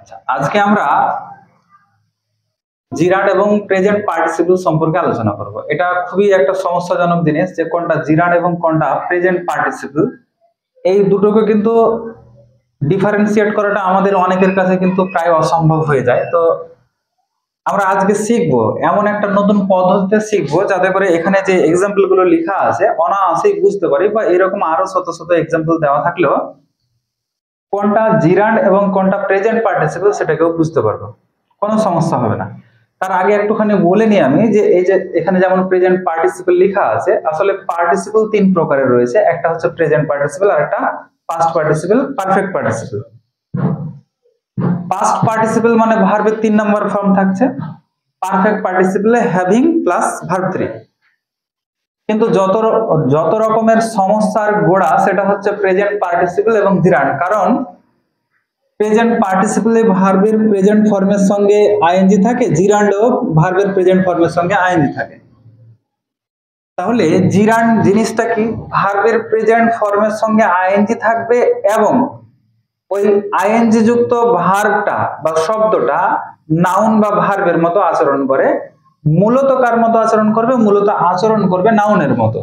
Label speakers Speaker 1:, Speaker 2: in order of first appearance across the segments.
Speaker 1: আচ্ছা, আজকে আমরা জিরান্ড এবং প্রেজেন্ট পার্টিসিপল সম্পর্কে আলোচনা করব। এটা খুবই একটা সমস্যাজনক জিনিস যে কোনটা জিরান্ড এবং কোনটা প্রেজেন্ট পার্টিসিপল, এই দুটোকে কিন্তু ডিফারেন্সিয়েট করাটা আমাদের অনেকের কাছে কিন্তু প্রায় অসম্ভব হয়ে যায়। তো আমরা আজকে শিখবো এমন একটা নতুন পদ্ধতিতে শিখবো যাতে করে এখানে যে এক্সাম্পল গুলো লেখা আছে অনায়াসেই বুঝতে পারি, বা এরকম আরো শত শত এক্সাম্পল দেওয়া থাকলেও কোনটা জিরান্ড এবং কোনটা প্রেজেন্ট পার্টিসিপল সেটাকেও বুঝতে পারবো, কোনো সমস্যা হবে না। তার আগে একটুখানি বলে নিই আমি যে এই যে এখানে যেমন প্রেজেন্ট পার্টিসিপল লেখা আছে, আসলে পার্টিসিপল তিন প্রকারের রয়েছে। একটা হচ্ছে প্রেজেন্ট পার্টিসিপল, আর একটা past participle, perfect participle. Past participle মানে ভার্বের 3 নম্বর ফর্ম থাকছে, পারফেক্ট পার্টিসিপলে হ্যাভিং প্লাস ভার্ব 3। কিন্তু যত রকমের সমস্যার গোড়া সেটা হচ্ছে প্রেজেন্ট পার্টিসিপল এবং জিরান্ড। কারণ প্রেজেন্ট পার্টিসিপলে ভার্বের প্রেজেন্ট ফর্মের সঙ্গে আইএনজি থাকে, জিরান্ডও ভার্বের প্রেজেন্ট ফর্মের সঙ্গে আইএনজি থাকে। তাহলে জিরান্ড জিনিসটা কি? ভার্বের প্রেজেন্ট ফর্মের সঙ্গে আইএনজি থাকবে এবং ওই আইএনজি যুক্ত ভার্বটা বা শব্দটা নাউন বা ভার্বের মতো আচরণ করে। মূলত কার মতো আচরণ করবে? মূলত আচরণ করবে নাউনের মতো।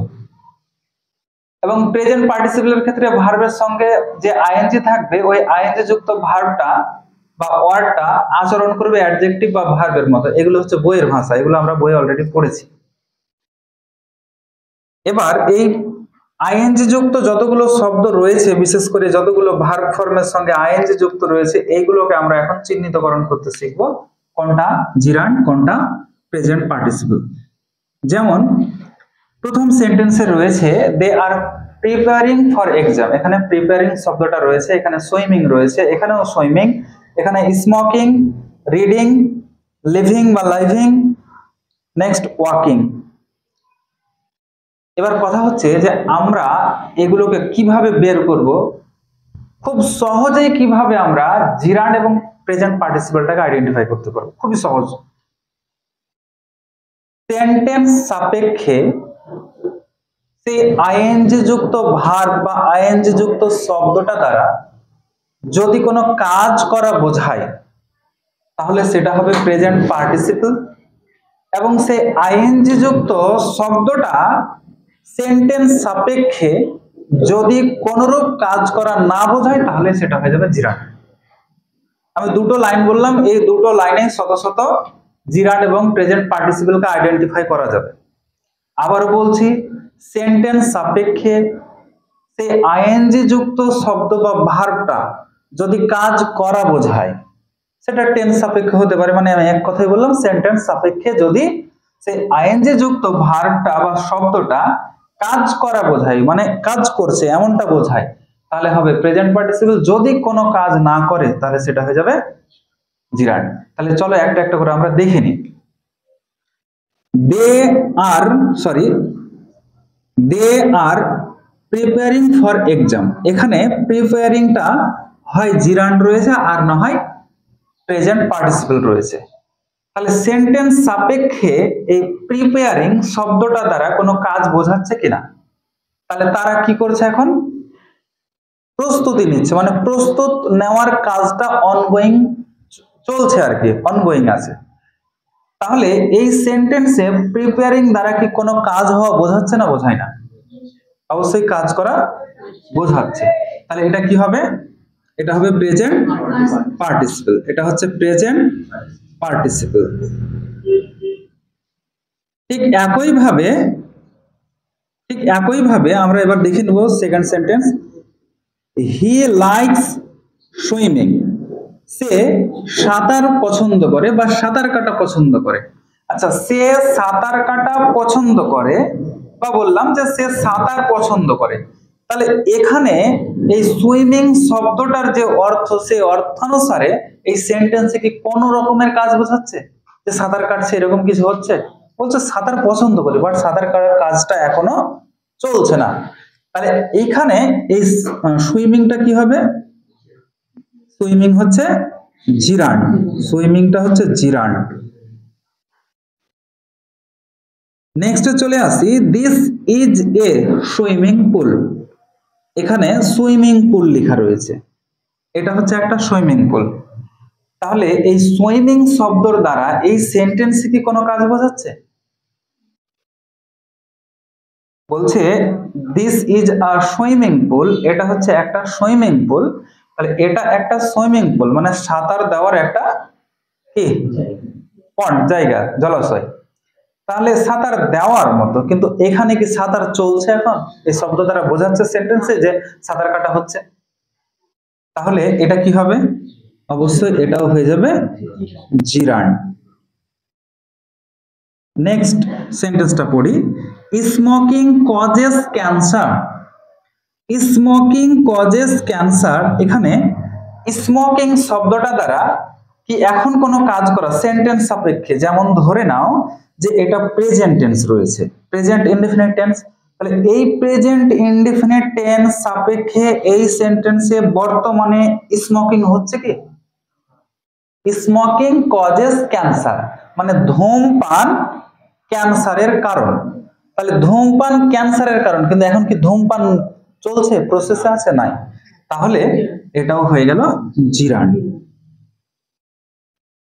Speaker 1: এবং প্রেজেন্ট পার্টিসিপলের ক্ষেত্রে ভার্বের সঙ্গে যে আইএনজি থাকবে ওই আইএনজি যুক্ত ভার্বটা বা ওয়ার্ডটা আচরণ করবে অ্যাডজেক্টিভ বা ভার্বের মতো। এগুলো হচ্ছে বইয়ের ভাষা, এগুলো আমরা বইয়ে অলরেডি পড়েছি। এবার এই আইএনজি যুক্ত যতগুলো শব্দ রয়েছে, বিশেষ করে যতগুলো ভার্ব ফর্মের সঙ্গে আইএনজি যুক্ত রয়েছে, এইগুলোকে আমরা এখন চিহ্নিতকরণ করতে শিখবো কোনটা জিরান্ড কোনটা প্রেজেন্ট পার্টিসিপল। যেমন প্রথম সেন্টেন্সে রয়েছে দে আর প্রিপেয়ারিং ফর এক্সাম। এখানে প্রিপেয়ারিং শব্দটা রয়েছে, এখানে সুইমিং রয়েছে, এখানেও সুইমিং, এখানে স্মোকিং, রিডিং, লিভিং বা লাইভিং, নেক্সট ওয়াকিং। এবার কথা হচ্ছে যে আমরা এগুলোকে কিভাবে বের করব, খুব সহজেই কিভাবে আমরা জিরান্ড এবং প্রেজেন্ট পার্টিসিপলটাকে আইডেন্টিফাই করতে পারবো, খুবই সহজ। সেন্টেন্স সাপেক্ষে সেই আইএনজি যুক্ত ভার্ব বা আইএনজি যুক্ত শব্দটা দ্বারা যদি কোনো কাজ করা বোঝায় তাহলে সেটা হবে প্রেজেন্ট পার্টিসিপল, এবং সেই আইএনজি যুক্ত শব্দটা সেন্টেন্স সাপেক্ষে যদি কোনরূপ কাজ করা না বোঝায় তাহলে সেটা হয়ে যাবে জিরান্ড। আমি দুটো লাইন বললাম, এই দুটো লাইনে শত শত জিরান্ড এবং প্রেজেন্ট পার্টিসিপলকে আইডেন্টিফাই করা যাবে। আবার বলছি, সেন্টেন্স সাপেক্ষে সেই আইএনজি যুক্ত শব্দ বা ভার্বটা যদি কাজ করা বোঝায়, সেটা টেন্স সাপেক্ষে হতে পারে। মানে আমি এক কথাই বললাম, সেন্টেন্স সাপেক্ষে যদি সেই আইএনজি যুক্ত ভার্বটা বা শব্দটা কাজ করা বোঝায়, মানে কাজ করছে এমনটা বোঝায়, তাহলে হবে প্রেজেন্ট পার্টিসিপল। যদি কোনো কাজ না করে তাহলে সেটা হয়ে যাবে জিরান্ড। তাহলে চলো একটা একটা করে আমরা দেখে নিই। দে আর প্রিপেয়ারিং ফর এক্সাম। এখানে প্রিপেয়ারিংটা হয় জিরান্ড রয়েছে আর না হয় প্রেজেন্ট পার্টিসিপল রয়েছে। তাহলে সেন্টেন্স সাপেক্ষে এই প্রিপেয়ারিং শব্দটা দ্বারা কোনো কাজ বোঝাচ্ছে কিনা, তাহলে তারা কি করছে? এখন প্রস্তুতি নিচ্ছে, মানে প্রস্তুত নেওয়ার কাজটা অনগোয়িং চলছে আর কি, অনগোয়িং আছে। তাহলে এই সেন্টেন্সে প্রিপেয়ারিং দ্বারা কি কোনো কাজ হওয়া বোঝাচ্ছে না বোঝায় না? অবশ্যই কাজ করা বোঝাচ্ছে। তাহলে এটা কি হবে? এটা হবে প্রেজেন্ট পার্টিসিপল। এটা হচ্ছে প্রেজেন্ট পার্টিসিপল। ঠিক একইভাবে আমরা এবার দেখে নেব second sentence. He likes swimming. সে সাঁতার পছন্দ করে বা সাঁতার কাটা পছন্দ করে। আচ্ছা, সে সাঁতার কাটা পছন্দ করে বা বললাম যে সে সাঁতার পছন্দ করে, তাহলে এখানে এই সুইমিং শব্দটার যে অর্থ, সেই অর্থানুসারে এই সেন্টেন্সে কি কোন রকমের কাজ বোঝাচ্ছে যে সাঁতার কাটছে, এরকম কিছু হচ্ছে? বলছে সাঁতার পছন্দ করে, বাট সাঁতার কাটার কাজটা এখনো চলছে না। তাহলে এইখানে এই সুইমিংটা কি হবে? সুইমিং হচ্ছে জিরান্ড। সুইমিংটা হচ্ছে জিরান্ড। নেক্সট চলে আসি, this is a swimming pool. এখানে সুইমিং পুল লেখা রয়েছে, এটা হচ্ছে একটা সুইমিং পুল। তাহলে এই সুইমিং শব্দর দ্বারা এই সেন্টেন্সে কি কোনো কাজ বোঝাচ্ছে? বলছে this is a swimming pool, এটা হচ্ছে একটা সুইমিং পুল। তাহলে এটা একটা সুইমিং পুল মানে সাঁতার দেওয়ার একটা কি পন্ড, জায়গা, জলাশয়। তাহলে সাঁতার দেওয়ার মতো, কিন্তু এখানে কি সাঁতার চলছে? এখন এই শব্দ দ্বারা বোঝাচ্ছে সেন্টেন্সে যে সাঁতার কাটা হচ্ছে। তাহলে এটা কি হবে? অবশ্যই এটাও হয়ে যাবে জিরান্ড। নেক্সট সেন্টেন্সটা পড়ি। Smoking causes cancer. Smoking causes cancer, এখানে স্মোকিং শব্দটা দ্বারা কি এখন কোনো কাজ করা সেন্টেন্স সাপেক্ষে, যেমন ধরে নাও যে এটা প্রেজেন্ট টেন্স রয়েছে, প্রেজেন্ট ইনডেফিনিট টেন্স। তাহলে এই প্রেজেন্ট ইনডেফিনিট টেন্স সাপেক্ষে এই সেন্টেন্সে বর্তমানে স্মোকিং হচ্ছে কি? স্মোকিং কজেস ক্যান্সার মানে ধূমপান ক্যান্সারের কারণ। তাহলে ধূমপান ক্যান্সারের কারণ, কিন্তু এখন কি ধূমপান চলছে, প্রসেসে আছে? নাই। তাহলে এটাও হয়ে গেল জিরান্ড,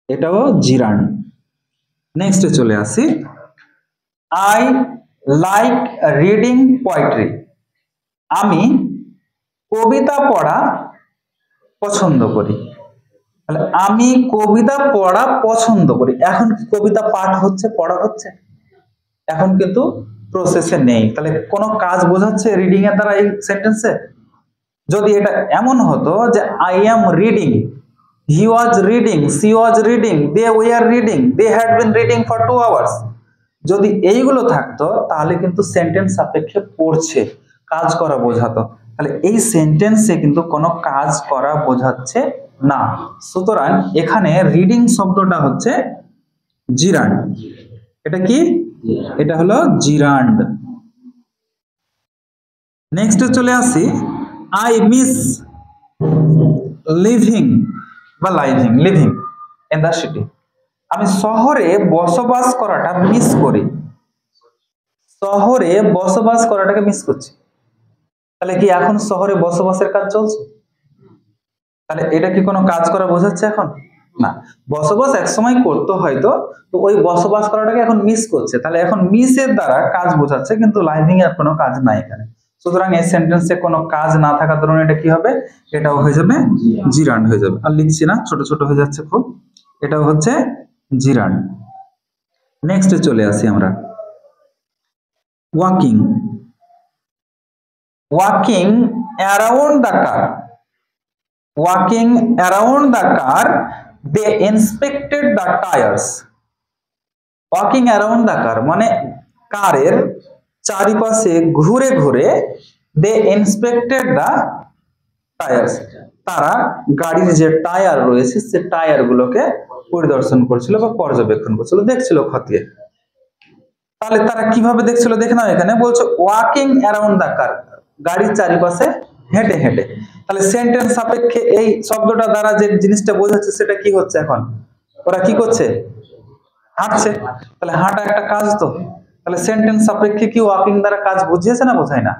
Speaker 1: এটাও জিরান্ড। নেক্সটে চলে আসি। I like reading poetry. আমি কবিতা পড়া পছন্দ করি। তাহলে আমি কবিতা পড়া পছন্দ করি, এখন কি কবিতা পাঠ হচ্ছে, পড়া হচ্ছে? এখন কিন্তু প্রসেসে নেই। তাহলে কোন কাজ বোঝাচ্ছে রিডিং এর দ্বারা এই সেন্টেন্সে? যদি এটা এমন হতো যে I am reading, he was reading, she was reading, they were reading, they had been reading for 2 hours, যদি এইগুলো থাকতো তাহলে কিন্তু সেন্টেন্স সাপেক্ষে পড়ছে, কাজ করা বোঝাতো। তাহলে এই সেন্টেন্সে কিন্তু কোনো কাজ করা বোঝাচ্ছে না। সুতরাং এখানে রিডিং শব্দটা হচ্ছে জিরান্ড। এটা কি? এটা হলো জিরান্ড। নেক্সটে চলে আসি। আই মিস লিভিং বা living, living in the city. আমি শহরে বসবাস করাটা মিস করি, শহরে বসবাস করাটাকে মিস করছি। তাহলে কি এখন শহরে বসবাসের কাজ চলছে? তাহলে এটা কি কোনো কাজ করা বোঝাচ্ছে এখন? না। বসবাস একসময় করতে হয়তো, তো ওই বসবাস করাটাকে এখন মিস করছে। তাহলে এখন মিসের দ্বারা কাজ বোঝাচ্ছে, কিন্তু লাইভিং এর কোনো কাজ নাই এখানে। সুতরাং এই সেন্টেন্সে কোনো কাজ না থাকার কারণে এটা কি হবে? এটাও হয়ে যাবে জিরান্ড হয়ে যাবে। আর লিখছি না, ছোট ছোট হয়ে যাচ্ছে খুব। এটাও হচ্ছে জিরান্ড। নেক্সটে চলে আসি আমরা। Walking. Walking around the car. Walking around the car, they inspected the tires. Walking around the car মানে কারের চারিপাশে ঘুরে ঘুরে they inspected the tires, তারা গাড়ির যে টায়ার রয়েছে সে টায়ার গুলোকে পরিদর্শন করছিল বা পর্যবেক্ষণ করছিল, দেখছিল খতিয়ে। তাহলে তারা কিভাবে দেখছিল দেখে নাও, এখানে বলছে ওয়াকিং অ্যারাউন্ড দ্য কার, গাড়ির চারিপাশে হেঁটে হেঁটে। তাহলে সেন্টেন্স সাপেক্ষে এই শব্দটা দ্বারা যে জিনিসটা বোঝাচ্ছে সেটা কি হচ্ছে? এখন ওরা কি করছে? হাঁটছে। তাহলে হাঁটা একটা কাজ তো। তাহলে সেন্টেন্স সাপেক্ষে কি ওয়াকিং দ্বারা কাজ বুঝিয়েছে না বোঝায় না?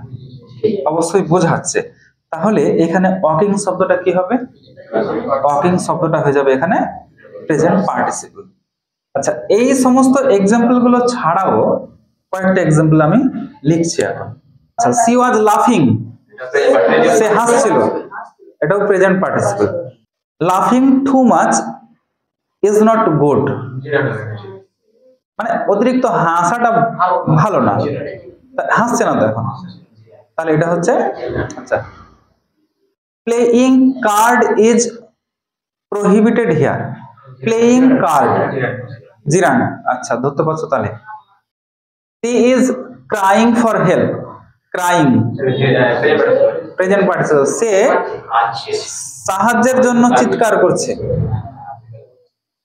Speaker 1: অবশ্যই বোঝাচ্ছে। তাহলে এখানে ওয়াকিং শব্দটা কি হবে? ওয়াকিং শব্দটা হয়ে যাবে এখানে প্রেজেন্ট পার্টিসিপল। আচ্ছা, এই সমস্ত এক্সাম্পল গুলো ছাড়াও কয়েকটা এক্সাম্পল আমি লিখছি এখন। আচ্ছা, সি ওয়াজ লাফিং, সে হাসছিল, এটাও প্রেজেন্ট পার্টিসিপল। লাফিং too much is not good, মানে অতিরিক্ত হাসাটা ভালো না, হাসছে না তো এখন। তাহলে এটা হচ্ছে আচ্ছা playing card is prohibited here. Playing card Jiran, আচ্ছা ধরতে পারছো। তাহলে he is crying for help, crying present participle, সে সাহায্যের জন্য চিৎকার করছে।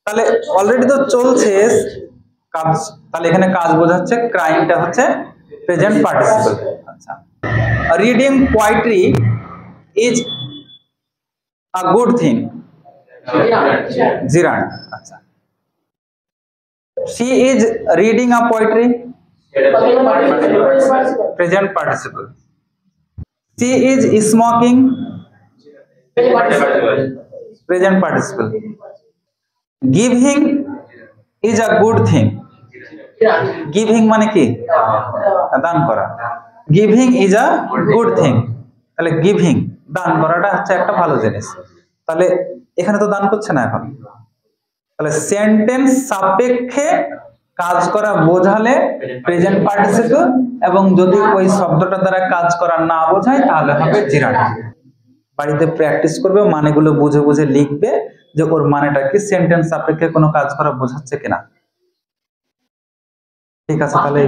Speaker 1: তাহলে অলরেডি তো চলছে কাজ, তাহলে এখানে কাজ বোঝাচ্ছে, ক্রাইংটা হচ্ছে প্রেজেন্ট পার্টিসিপল। আচ্ছা, reading poetry is a good thing, Jiran. আচ্ছা, she is reading a poetry, present participle. She is smoking, present participle. Giving is a good thing. Giving মানে কি? দান করা। Giving is a good thing. তাহলে giving, দান করাটা হচ্ছে একটা ভালো জিনিস। তাহলে এখানে তো দান করছে না এখন। তাহলে সেন্টেন্স সাপেক্ষে কাজ করা বোঝালে প্রেজেন্ট পার্টিসিপল, এবং যদি ওই শব্দটা দ্বারা কাজ করা না বোঝায় তাহলে হবে জিরাট। বাড়িতে প্র্যাকটিস করবে, মানেগুলো বুঝে বুঝে লিখবে যে ওর মানেটা কি, সেন্টেন্স সাপেক্ষে কোনো কাজ করা বোঝাচ্ছে কিনা। ঠিক আছে? তাহলে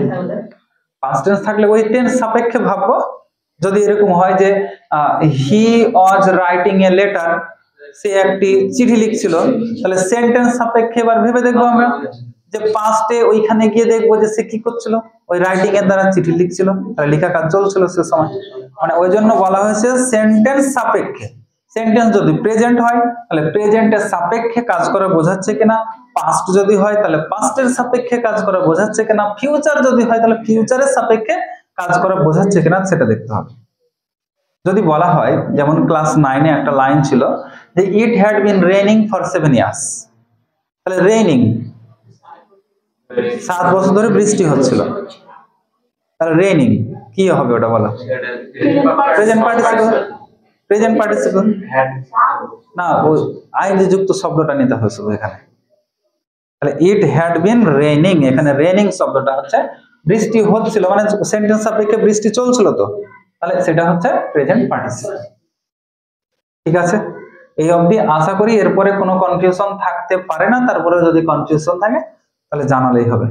Speaker 1: পাস্ট টেন্স থাকলে ওই টেন্স সাপেক্ষে ভাববো। যদি এরকম হয় যে হি ওয়াজ রাইটিং এ লেটার, সে একটি চিঠি লিখছিল, তাহলে সেন্টেন্স সাপেক্ষে এবার ভেবে দেখবো আমরা যে পাস্টে ওইখানে গিয়ে দেখবো যে সে কি করছিল, ওই রাইটিং এর দ্বারা চিঠি লিখছিল, তাহলে লেখা কাজ চলছিল সে সময়। মানে ওই জন্য বলা হয়েছে সেন্টেন্স সাপেক্ষে। সেন্টেন্স যদি প্রেজেন্ট হয় তাহলে প্রেজেন্টের সাপেক্ষে কাজ করা বোঝাচ্ছে কিনা, পাস্ট যদি হয় তাহলে পাস্টের সাপেক্ষে কাজ করা বোঝাচ্ছে কিনা, ফিউচার যদি হয় তাহলে ফিউচারের সাপেক্ষে কাজ করা বোঝাচ্ছে কিনা সেটা দেখতে হবে। যদি বলা হয়, যেমন ক্লাস 9-এ একটা লাইন ছিল যে it had been raining for 7 years, তাহলে রেইনিং 7 বছর ধরে বৃষ্টি হচ্ছিল, তাহলে রেইনিং কি হবে ওটা বলো? Present participle. প্রেজেন্ট পার্টিসিপল না, ওই আইএনজি যুক্ত শব্দটা নিতে হয়েছে এখানে। তাহলে ইট হ্যাড বিন রেইনিং, এখানে রেইনিং শব্দটা হচ্ছে বৃষ্টি হচ্ছিল, মানে সেন্টেন্স সাপেক্ষে বৃষ্টি চলছিল, তো তাহলে সেটা হচ্ছে প্রেজেন্ট পার্টিসিপল। ঠিক আছে? এই অবধি আশা করি এরপরে কোনো কনফিউশন থাকতে পারে না। তারপরে যদি কনফিউশন থাকে তাহলে জানালেই হবে।